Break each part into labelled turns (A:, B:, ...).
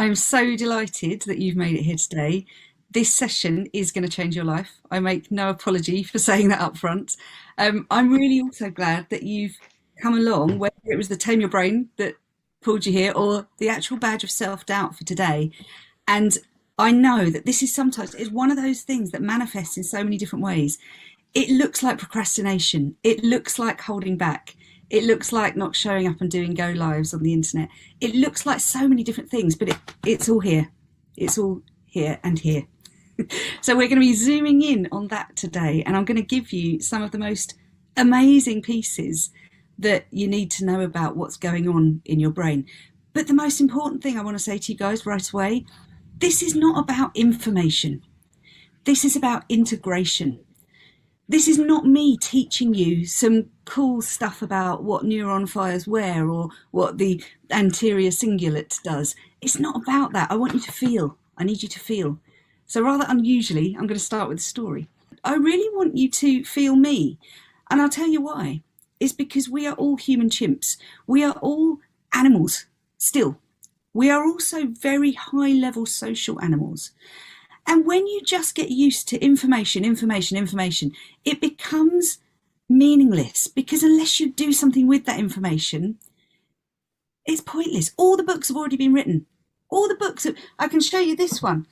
A: I'm so delighted that you've made it here today. This session is going to change your life. I make no apology for saying that up front. I'm really also glad that you've come along, whether it was the Tame Your Brain that pulled you here or the actual badge of self-doubt for today. And I know that this is sometimes it's one of those things that manifests in so many different ways. It looks like procrastination. It looks like holding back. It looks like not showing up and doing go lives on the internet. It looks like so many different things, but it's all here. It's all here and here. So we're going to be zooming in on that today, and I'm going to give you some of the most amazing pieces that you need to know about what's going on in your brain. But the most important thing I want to say to you guys right away, this is not about information. This is about integration. This is not me teaching you some cool stuff about what neuron fires where or what the anterior cingulate does. It's not about that. I want you to feel. I need you to feel. So rather unusually, I'm going to start with a story. I really want you to feel me. And I'll tell you why. It's because we are all human chimps. We are all animals still. We are also very high level social animals. And when you just get used to information, it becomes meaningless, because unless you do something with that information, it's pointless. All the books have already been written. All the books, I can show you this one.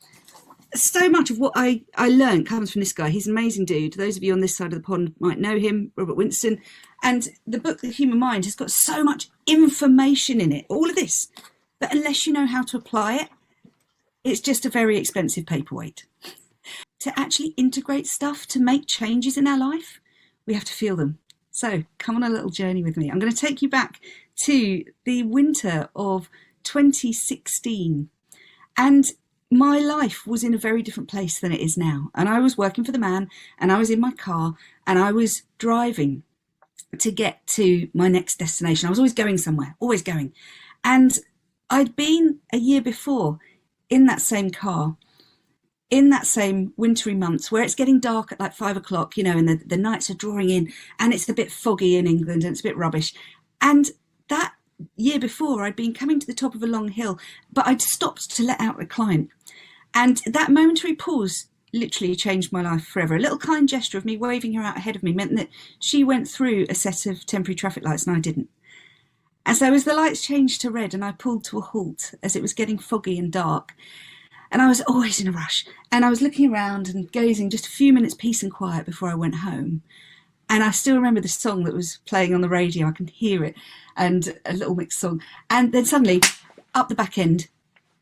A: So much of what I learned comes from this guy. He's an amazing dude. Those of you on this side of the pond might know him, Robert Winston. And the book, The Human Mind, has got so much information in it, all of this. But unless you know how to apply it, it's just a very expensive paperweight. To actually integrate stuff, to make changes in our life, we have to feel them. So come on a little journey with me. I'm going to take you back to the winter of 2016. And my life was in a very different place than it is now. And I was working for the man, and I was in my car, and I was driving to get to my next destination. I was always going somewhere, always going. And I'd been a year before in that same car, in that same wintry months where it's getting dark at like 5 o'clock, you know, and the nights are drawing in, and it's a bit foggy in England and it's a bit rubbish. And that year before, I'd been coming to the top of a long hill, but I'd stopped to let out a client. And that momentary pause literally changed my life forever. A little kind gesture of me waving her out ahead of me meant that she went through a set of temporary traffic lights and I didn't. And so as the lights changed to red and I pulled to a halt as it was getting foggy and dark, and I was always in a rush, and I was looking around and gazing just a few minutes peace and quiet before I went home. And I still remember the song that was playing on the radio. I can hear it, and a little mixed song. And then suddenly, up the back end,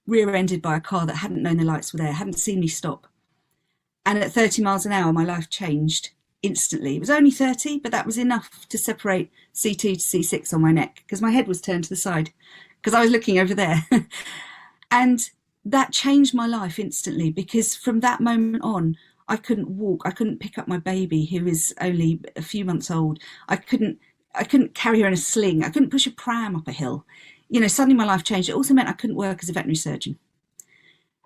A: rear-ended by a car that hadn't known the lights were there, hadn't seen me stop. And at 30 miles an hour, my life changed instantly. It was only 30, but that was enough to separate C2 to C6 on my neck, because my head was turned to the side, because I was looking over there. And that changed my life instantly, because from that moment on, I couldn't walk. I couldn't pick up my baby, who is only a few months old. I couldn't carry her in a sling. I couldn't push a pram up a hill. You know, suddenly my life changed. It also meant I couldn't work as a veterinary surgeon.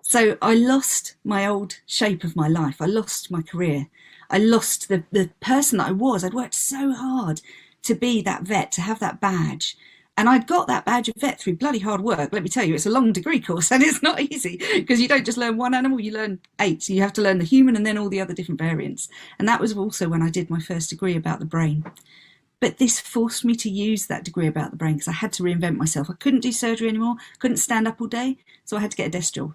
A: So I lost my old shape of my life. I lost my career. I lost the person that I was. I'd worked so hard to be that vet, to have that badge. And I'd got that badge of vet through bloody hard work. Let me tell you, it's a long degree course, and it's not easy, because you don't just learn one animal, you learn 8. So you have to learn the human and then all the other different variants. And that was also when I did my first degree about the brain. But this forced me to use that degree about the brain, because I had to reinvent myself. I couldn't do surgery anymore, couldn't stand up all day, so I had to get a desk job.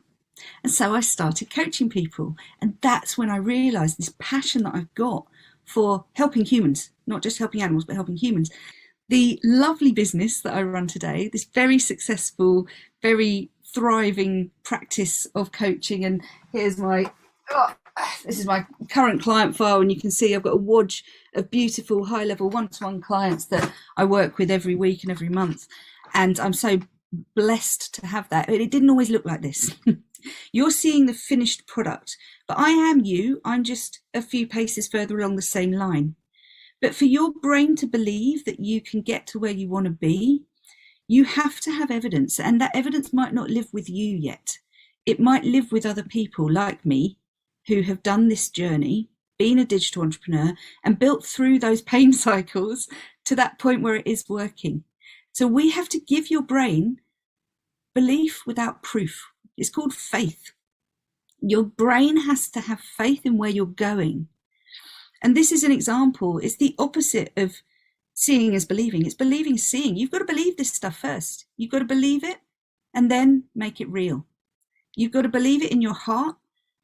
A: And so I started coaching people. And that's when I realised this passion that I've got for helping humans, not just helping animals, but helping humans. The lovely business that I run today, this very successful, very thriving practice of coaching. And here's this is my current client file, and you can see I've got a wodge of beautiful high-level one-to-one clients that I work with every week and every month. And I'm so blessed to have that. But it didn't always look like this. You're seeing the finished product, but I am you. I'm just a few paces further along the same line. But for your brain to believe that you can get to where you want to be, you have to have evidence, and that evidence might not live with you yet. It might live with other people like me, who have done this journey, been a digital entrepreneur, and built through those pain cycles to that point where it is working. So we have to give your brain belief without proof. It's called faith. Your brain has to have faith in where you're going. And this is an example. It's the opposite of seeing as believing. It's believing as seeing. You've got to believe this stuff first. You've got to believe it and then make it real. You've got to believe it in your heart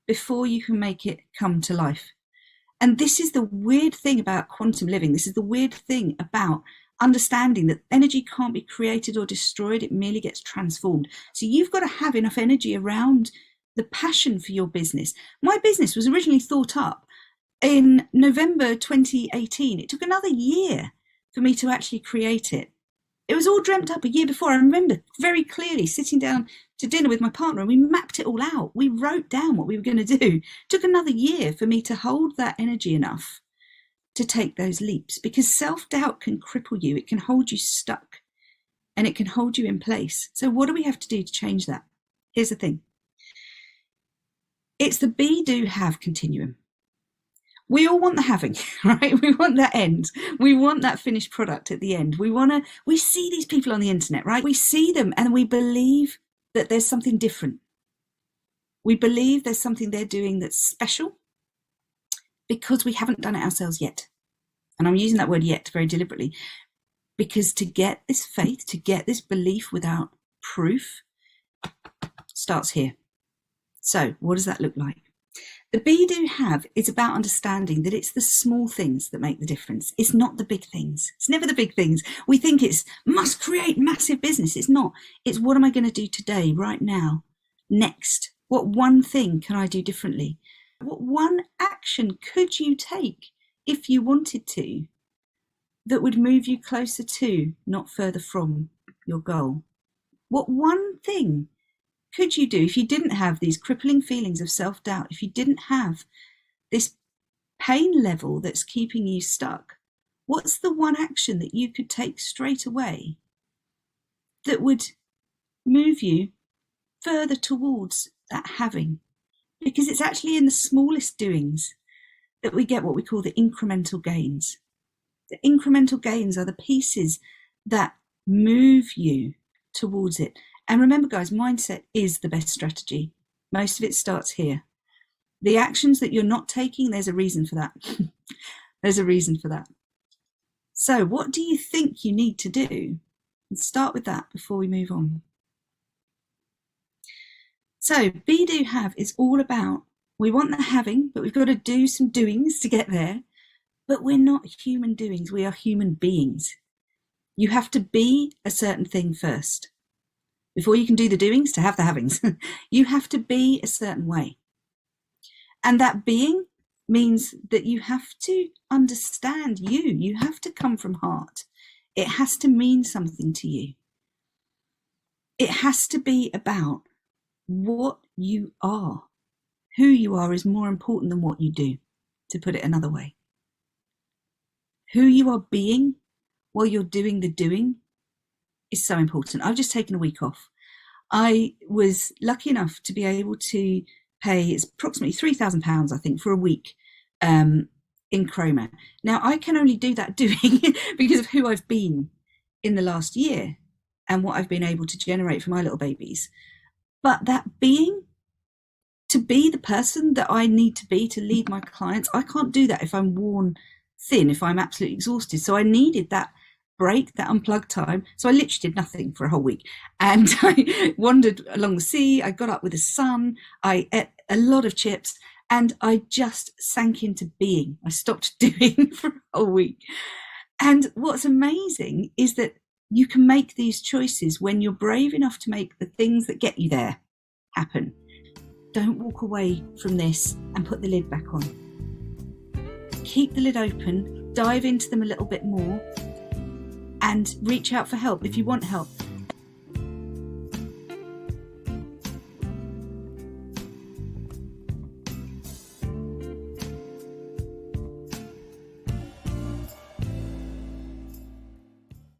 A: before you can make it come to life. And this is the weird thing about quantum living. This is the weird thing about understanding that energy can't be created or destroyed. It merely gets transformed. So you've got to have enough energy around the passion for your business. My business was originally thought up in November 2018. It took another year for me to actually create it. It was all dreamt up a year before. I remember very clearly sitting down to dinner with my partner and we mapped it all out. We wrote down what we were going to do. It took another year for me to hold that energy enough to take those leaps, because self-doubt can cripple you. It can hold you stuck and it can hold you in place. So what do we have to do to change that? Here's the thing. It's the be, do, have continuum. We all want the having, right? We want that end. We want that finished product at the end. We see these people on the internet, right? We see them and we believe that there's something different. We believe there's something they're doing that's special because we haven't done it ourselves yet. And I'm using that word yet very deliberately, because to get this faith, to get this belief without proof starts here. So what does that look like? The be, do, have is about understanding that it's the small things that make the difference. It's not the big things. It's never the big things. We think it's must create massive business. It's not. It's what am I going to do today, right now, next? What one thing can I do differently? What one action could you take if you wanted to that would move you closer to, not further from, your goal? What one thing could you do if you didn't have these crippling feelings of self-doubt, if you didn't have this pain level that's keeping you stuck? What's the one action that you could take straight away that would move you further towards that having? Because it's actually in the smallest doings that we get what we call the incremental gains. The incremental gains are the pieces that move you towards it. And remember, guys, mindset is the best strategy. Most of it starts here. The actions that you're not taking, there's a reason for that. There's a reason for that. So what do you think you need to do? Let's start with that before we move on. So be, do, have is all about, we want the having, but we've got to do some doings to get there. But we're not human doings. We are human beings. You have to be a certain thing first. Before you can do the doings to have the havings, you have to be a certain way. And that being means that you have to understand you. You have to come from heart. It has to mean something to you. It has to be about what you are. Who you are is more important than what you do, to put it another way. Who you are being while you're doing the doing is so important. I've just taken a week off. I was lucky enough to be able to pay, it's approximately £3,000, I think, for a week in Chroma. Now, I can only do that doing because of who I've been in the last year and what I've been able to generate for my little babies. But that being, to be the person that I need to be to lead my clients, I can't do that if I'm worn thin, if I'm absolutely exhausted. So I needed that break, that unplugged time. So I literally did nothing for a whole week. And I wandered along the sea. I got up with the sun. I ate a lot of chips and I just sank into being. I stopped doing for a whole week. And what's amazing is that you can make these choices when you're brave enough to make the things that get you there happen. Don't walk away from this and put the lid back on. Keep the lid open, dive into them a little bit more, and reach out for help if you want help.